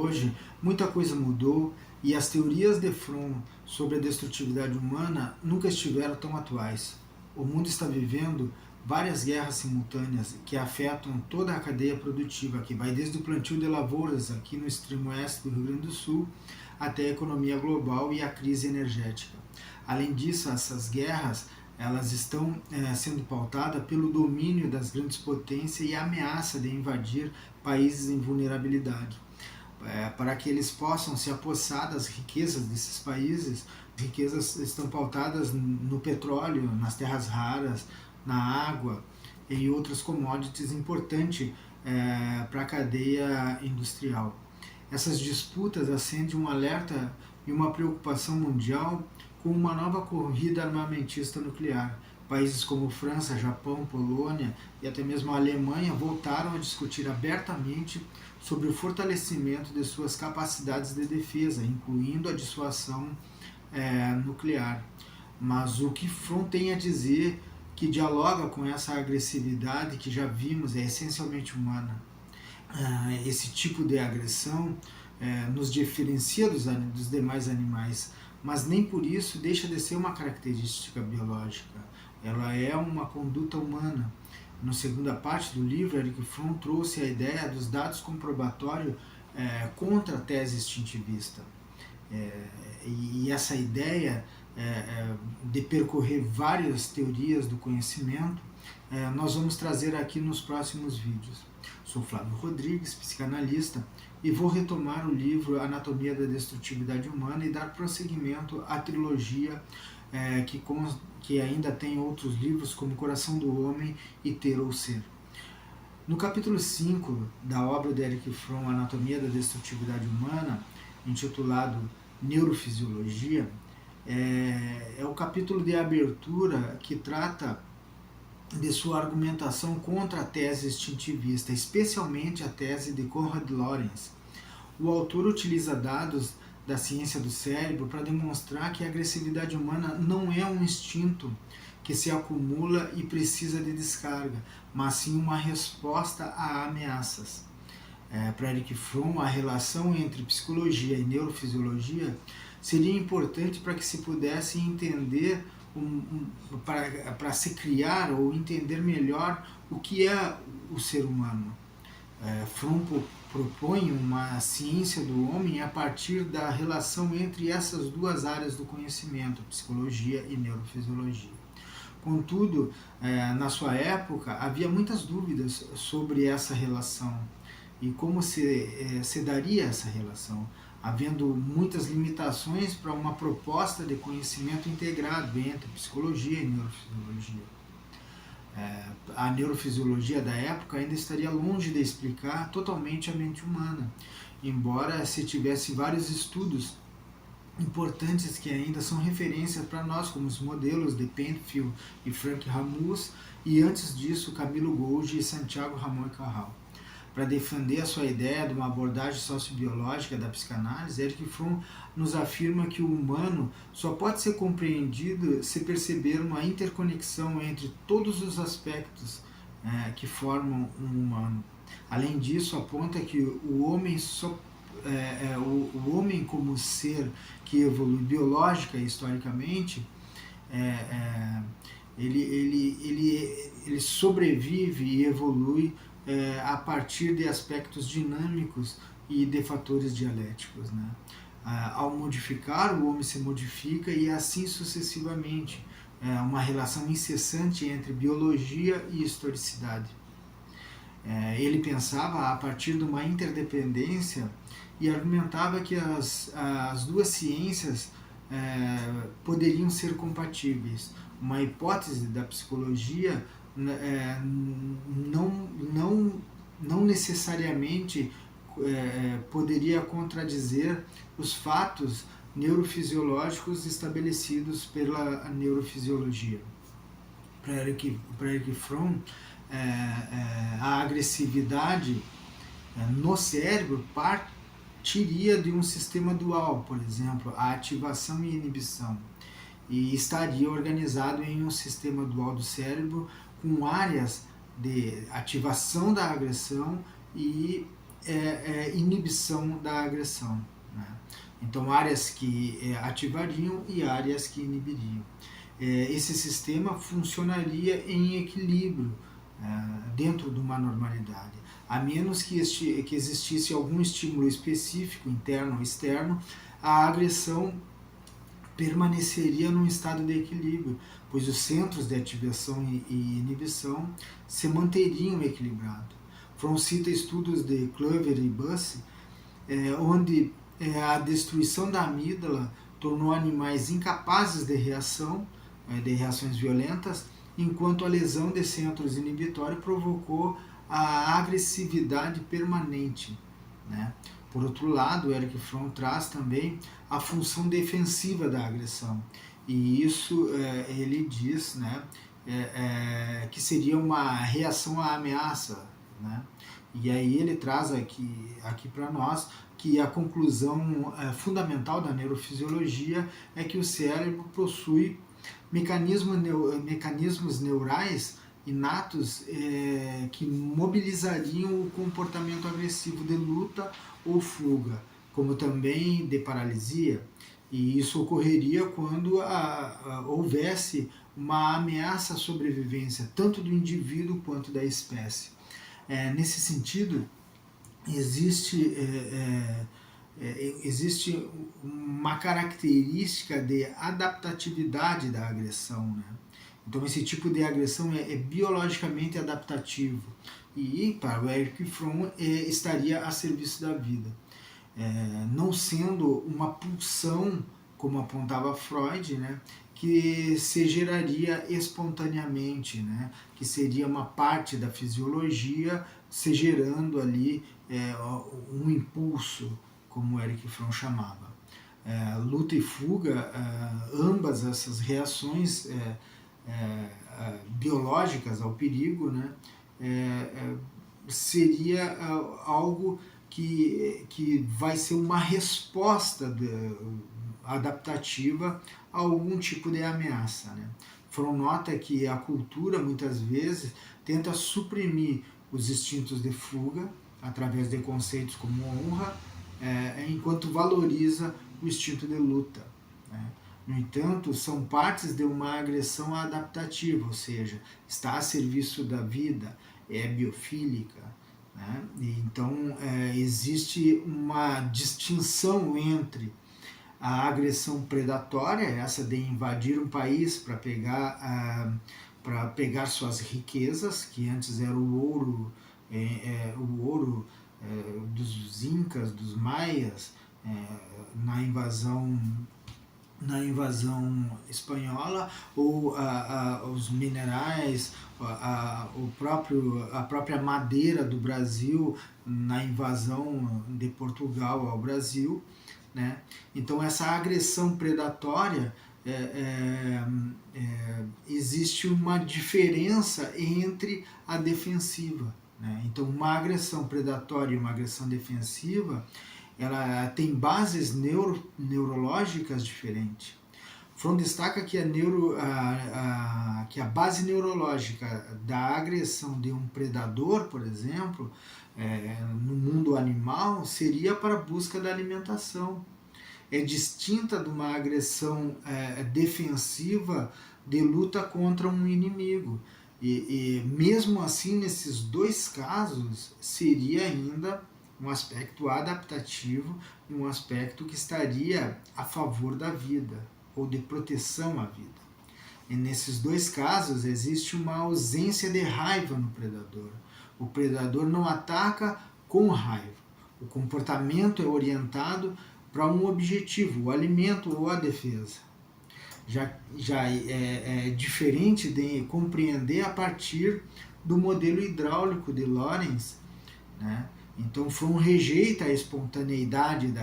hoje, muita coisa mudou e as teorias de Fromm sobre a destrutividade humana nunca estiveram tão atuais. O mundo está vivendo várias guerras simultâneas que afetam toda a cadeia produtiva, que vai desde o plantio de lavouras aqui no extremo oeste do Rio Grande do Sul até a economia global e a crise energética. Além disso, essas guerras elas estão sendo pautadas pelo domínio das grandes potências e a ameaça de invadir países em vulnerabilidade. Para que eles possam se apossar das riquezas desses países, as riquezas estão pautadas no petróleo, nas terras raras, na água e outras commodities importantes para a cadeia industrial. Essas disputas acendem um alerta e uma preocupação mundial com uma nova corrida armamentista nuclear. Países como França, Japão, Polônia e até mesmo a Alemanha voltaram a discutir abertamente sobre o fortalecimento de suas capacidades de defesa, incluindo a dissuasão nuclear. Mas o que Fromm tem a dizer que dialoga com essa agressividade que já vimos é essencialmente humana. Esse tipo de agressão nos diferencia dos demais animais, mas nem por isso deixa de ser uma característica biológica. Ela é uma conduta humana. Na segunda parte do livro, Erich Fromm trouxe a ideia dos dados comprobatórios contra a tese extintivista. E essa ideia de percorrer várias teorias do conhecimento, nós vamos trazer aqui nos próximos vídeos. Sou Flávio Rodrigues, psicanalista, e vou retomar o livro Anatomia da Destrutividade Humana e dar prosseguimento à trilogia que ainda tem outros livros como Coração do Homem e Ter ou Ser. No capítulo 5 da obra de Erich Fromm, Anatomia da Destrutividade Humana, intitulado Neurofisiologia, é o capítulo de abertura que trata de sua argumentação contra a tese extintivista, especialmente a tese de Konrad Lorenz. O autor utiliza dados da ciência do cérebro para demonstrar que a agressividade humana não é um instinto que se acumula e precisa de descarga, mas sim uma resposta a ameaças. Para Erich Fromm, a relação entre psicologia e neurofisiologia seria importante para que se pudesse entender, para se criar ou entender melhor o que é o ser humano. Fromm propõe uma ciência do homem a partir da relação entre essas duas áreas do conhecimento, psicologia e neurofisiologia. Contudo, na sua época, havia muitas dúvidas sobre essa relação e como se daria essa relação, havendo muitas limitações para uma proposta de conhecimento integrado entre psicologia e neurofisiologia. A neurofisiologia da época ainda estaria longe de explicar totalmente a mente humana, embora se tivesse vários estudos importantes que ainda são referência para nós, como os modelos de Penfield e Frank Ramus, e antes disso Camilo Golgi e Santiago Ramon y Cajal. Para defender a sua ideia de uma abordagem sociobiológica da psicanálise, Erich Fromm nos afirma que o humano só pode ser compreendido se perceber uma interconexão entre todos os aspectos que formam um humano. Além disso, aponta que o homem o homem como ser que evolui biológica e historicamente, ele sobrevive e evolui a partir de aspectos dinâmicos e de fatores dialéticos. Ao modificar, o homem se modifica e assim sucessivamente. Uma relação incessante entre biologia e historicidade. Ele pensava a partir de uma interdependência e argumentava que as duas ciências poderiam ser compatíveis. Uma hipótese da psicologia não necessariamente poderia contradizer os fatos neurofisiológicos estabelecidos pela neurofisiologia. Para Erich Fromm, a agressividade no cérebro partiria de um sistema dual, por exemplo, a ativação e inibição, e estaria organizado em um sistema dual do cérebro com áreas de ativação da agressão e inibição da agressão, né? Então, áreas que ativariam e áreas que inibiriam. Esse sistema funcionaria em equilíbrio dentro de uma normalidade, a menos que existisse algum estímulo específico, interno ou externo, a agressão permaneceria num estado de equilíbrio, pois os centros de ativação e inibição se manteriam equilibrados. Fromm cita estudos de Clover e Busse, onde a destruição da amígdala tornou animais incapazes de reações violentas, enquanto a lesão de centros inibitórios provocou a agressividade permanente, né? Por outro lado, Erich Fromm traz também a função defensiva da agressão, e isso ele diz, né, que seria uma reação à ameaça, né? E aí ele traz aqui para nós que a conclusão fundamental da neurofisiologia é que o cérebro possui mecanismos neurais inatos que mobilizariam o comportamento agressivo de luta ou fuga, como também de paralisia, e isso ocorreria quando houvesse uma ameaça à sobrevivência, tanto do indivíduo quanto da espécie. Nesse sentido, existe uma característica de adaptatividade da agressão, né? Então, esse tipo de agressão é biologicamente adaptativo e, para o Erich Fromm, estaria a serviço da vida, não sendo uma pulsão, como apontava Freud, né, que se geraria espontaneamente, né, que seria uma parte da fisiologia se gerando ali um impulso, como Erich Fromm chamava. Luta e fuga, ambas essas reações biológicas ao perigo, né, seria algo que vai ser uma resposta adaptativa a algum tipo de ameaça, né? Fromm nota que a cultura muitas vezes tenta suprimir os instintos de fuga através de conceitos como honra, enquanto valoriza o instinto de luta, né? No entanto, são partes de uma agressão adaptativa, ou seja, está a serviço da vida, é biofílica, né? Então, existe uma distinção entre a agressão predatória, essa de invadir um país para pegar suas riquezas, que antes era o ouro dos incas, dos maias, na invasão espanhola, ou os minerais, a própria madeira do Brasil na invasão de Portugal ao Brasil, né? Então, essa agressão predatória, existe uma diferença entre a defensiva, né? Então, uma agressão predatória e uma agressão defensiva, ela tem bases neurológicas diferentes. Fromm destaca que a base neurológica da agressão de um predador, por exemplo, no mundo animal, seria para a busca da alimentação. É distinta de uma agressão defensiva de luta contra um inimigo. E mesmo assim, nesses dois casos, seria ainda um aspecto adaptativo e um aspecto que estaria a favor da vida, ou de proteção à vida. E nesses dois casos, existe uma ausência de raiva no predador. O predador não ataca com raiva. O comportamento é orientado para um objetivo, o alimento ou a defesa. Já é diferente de compreender a partir do modelo hidráulico de Lorenz, né? Então, Fromm rejeita a espontaneidade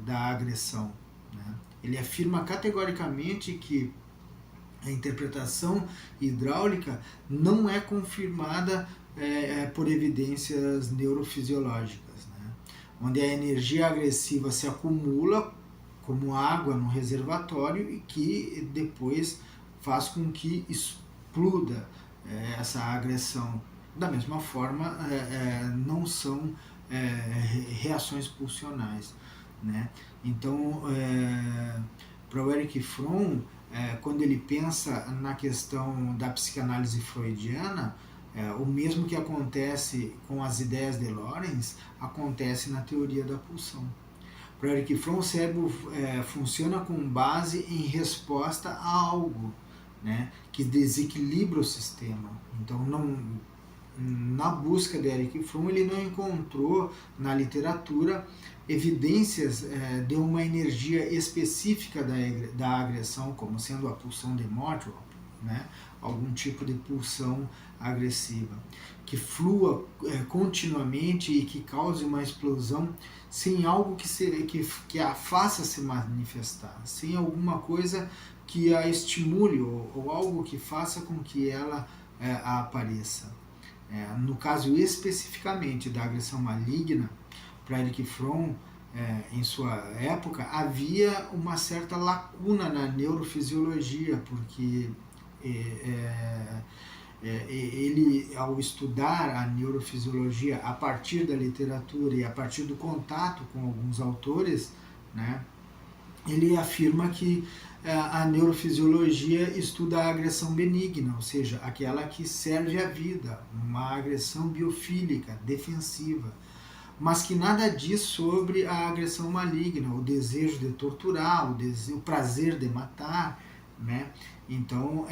da agressão, né? Ele afirma categoricamente que a interpretação hidráulica não é confirmada por evidências neurofisiológicas, né? Onde a energia agressiva se acumula como água no reservatório e que depois faz com que exploda essa agressão. Da mesma forma, não são reações pulsionais, né? Então, para o Erich Fromm, quando ele pensa na questão da psicanálise freudiana, o mesmo que acontece com as ideias de Lorenz, acontece na teoria da pulsão. Para Erich Fromm, o cérebro funciona com base em resposta a algo, né, que desequilibra o sistema. Então, na busca de Erich Fromm, ele não encontrou na literatura evidências de uma energia específica da agressão, como sendo a pulsão de morte, né, algum tipo de pulsão agressiva, que flua continuamente e que cause uma explosão sem algo que a faça se manifestar, sem alguma coisa que a estimule ou algo que faça com que ela apareça. No caso especificamente da agressão maligna, para Erich Fromm, em sua época, havia uma certa lacuna na neurofisiologia, porque ele, ao estudar a neurofisiologia a partir da literatura e a partir do contato com alguns autores, né, ele afirma que a neurofisiologia estuda a agressão benigna, ou seja, aquela que serve à vida, uma agressão biofílica, defensiva, mas que nada diz sobre a agressão maligna, o desejo de torturar, o prazer de matar, né? Então,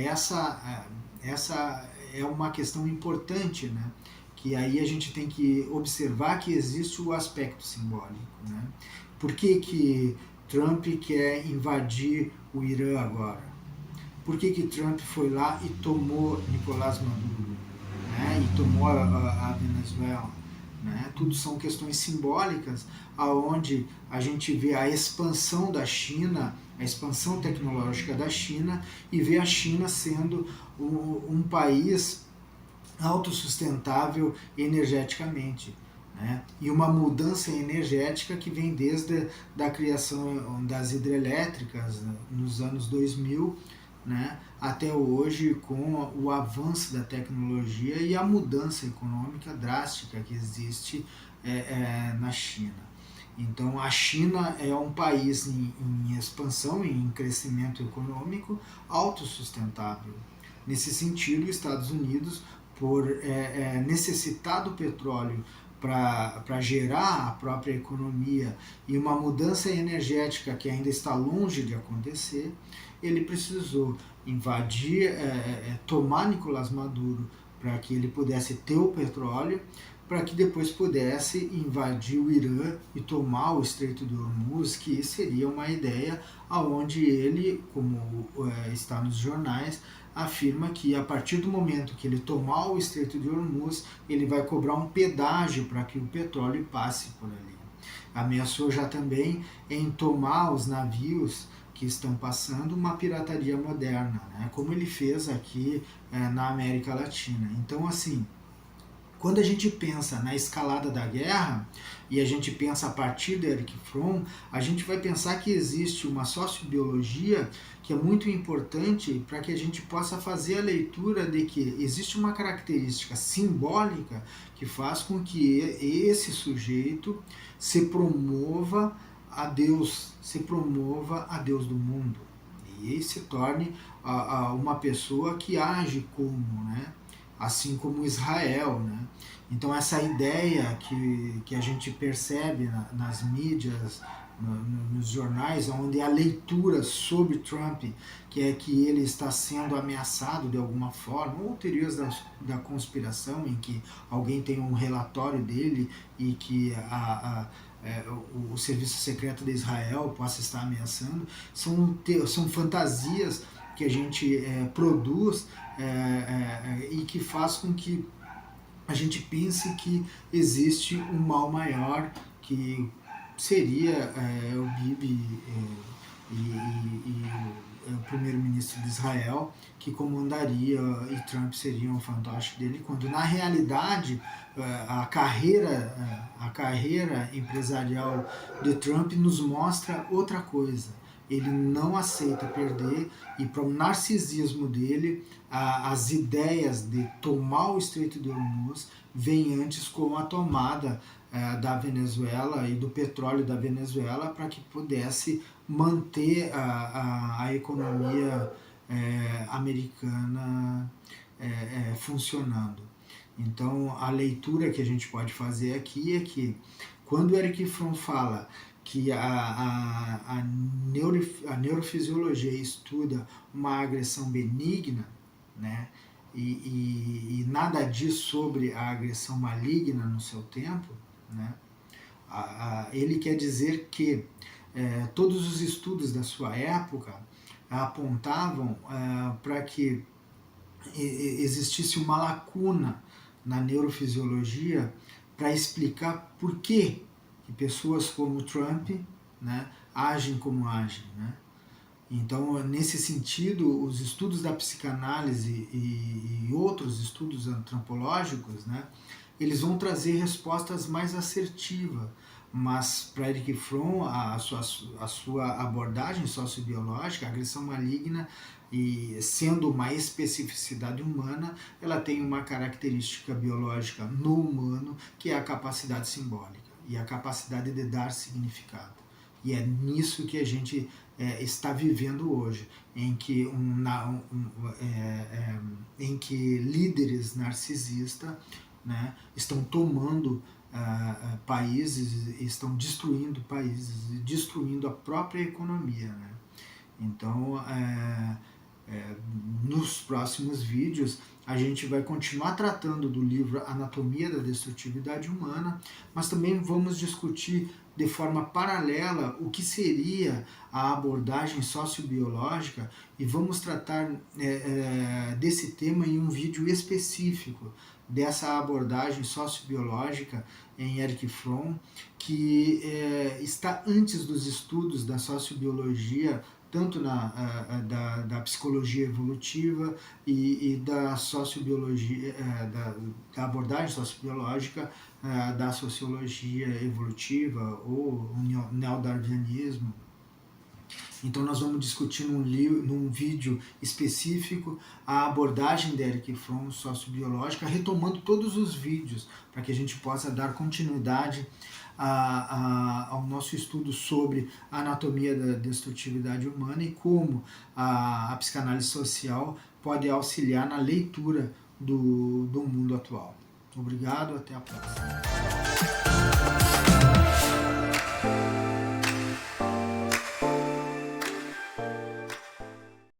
essa é uma questão importante, né? Que aí a gente tem que observar que existe o aspecto simbólico, né? Por que Trump quer invadir o Irã agora? Por que Trump foi lá e tomou Nicolás Maduro, né? E tomou a Venezuela? Né? Tudo são questões simbólicas, aonde a gente vê a expansão da China, a expansão tecnológica da China, e vê a China sendo um país autossustentável energeticamente. Né? E uma mudança energética que vem desde a criação das hidrelétricas nos anos 2000, né, até hoje, com o avanço da tecnologia e a mudança econômica drástica que existe na China. Então, a China é um país em expansão, em crescimento econômico, autossustentável. Nesse sentido, os Estados Unidos, por necessitar do petróleo para gerar a própria economia e uma mudança energética que ainda está longe de acontecer, ele precisou invadir, tomar Nicolás Maduro para que ele pudesse ter o petróleo, para que depois pudesse invadir o Irã e tomar o Estreito de Hormuz, que seria uma ideia aonde ele, como está nos jornais, afirma que a partir do momento que ele tomar o Estreito de Hormuz, ele vai cobrar um pedágio para que o petróleo passe por ali. Ameaçou já também em tomar os navios que estão passando uma pirataria moderna, né? Como ele fez aqui na América Latina. Então, assim, quando a gente pensa na escalada da guerra, e a gente pensa a partir de Erich Fromm, a gente vai pensar que existe uma sociobiologia que é muito importante para que a gente possa fazer a leitura de que existe uma característica simbólica que faz com que esse sujeito se promova a Deus do mundo e se torne uma pessoa que age como, né? Assim como Israel, né? Então essa ideia que a gente percebe nas mídias, nos jornais, onde a leitura sobre Trump, que é que ele está sendo ameaçado de alguma forma, ou teorias da conspiração, em que alguém tem um relatório dele e que o serviço secreto de Israel possa estar ameaçando, são fantasias que a gente produz e que faz com que a gente pense que existe um mal maior, que seria o Bibi e o primeiro-ministro de Israel, que comandaria, e Trump seria um fantoche dele, quando na realidade a carreira empresarial de Trump nos mostra outra coisa. ele não aceita perder, e para o narcisismo dele, as ideias de tomar o Estreito de Hormuz vêm antes com a tomada da Venezuela e do petróleo da Venezuela, para que pudesse manter a economia americana funcionando. Então, a leitura que a gente pode fazer aqui é que, quando o Erich Fromm fala que a neurofisiologia estuda uma agressão benigna, né, e nada diz sobre a agressão maligna no seu tempo, né, ele quer dizer que todos os estudos da sua época apontavam para que existisse uma lacuna na neurofisiologia para explicar por que pessoas como Trump, né, agem como agem, né? Então, nesse sentido, os estudos da psicanálise e outros estudos antropológicos, né, eles vão trazer respostas mais assertivas, mas para Erich Fromm, a sua abordagem sociobiológica, a agressão maligna, e sendo uma especificidade humana, ela tem uma característica biológica no humano, que é a capacidade simbólica e a capacidade de dar significado. E é nisso que a gente está vivendo hoje, em que, em que líderes narcisistas, né, estão tomando países, estão destruindo países e destruindo a própria economia, né? Então, nos próximos vídeos, a gente vai continuar tratando do livro Anatomia da Destrutividade Humana, mas também vamos discutir de forma paralela o que seria a abordagem sociobiológica, e vamos tratar desse tema em um vídeo específico dessa abordagem sociobiológica em Erich Fromm, que está antes dos estudos da sociobiologia, tanto da psicologia evolutiva e da sociobiologia, da abordagem sociobiológica da sociologia evolutiva ou neodarwinismo. Então nós vamos discutir num vídeo específico a abordagem de Erich Fromm sociobiológica, retomando todos os vídeos, para que a gente possa dar continuidade ao nosso estudo sobre a anatomia da destrutividade humana e como a psicanálise social pode auxiliar na leitura do mundo atual. Obrigado, até a próxima.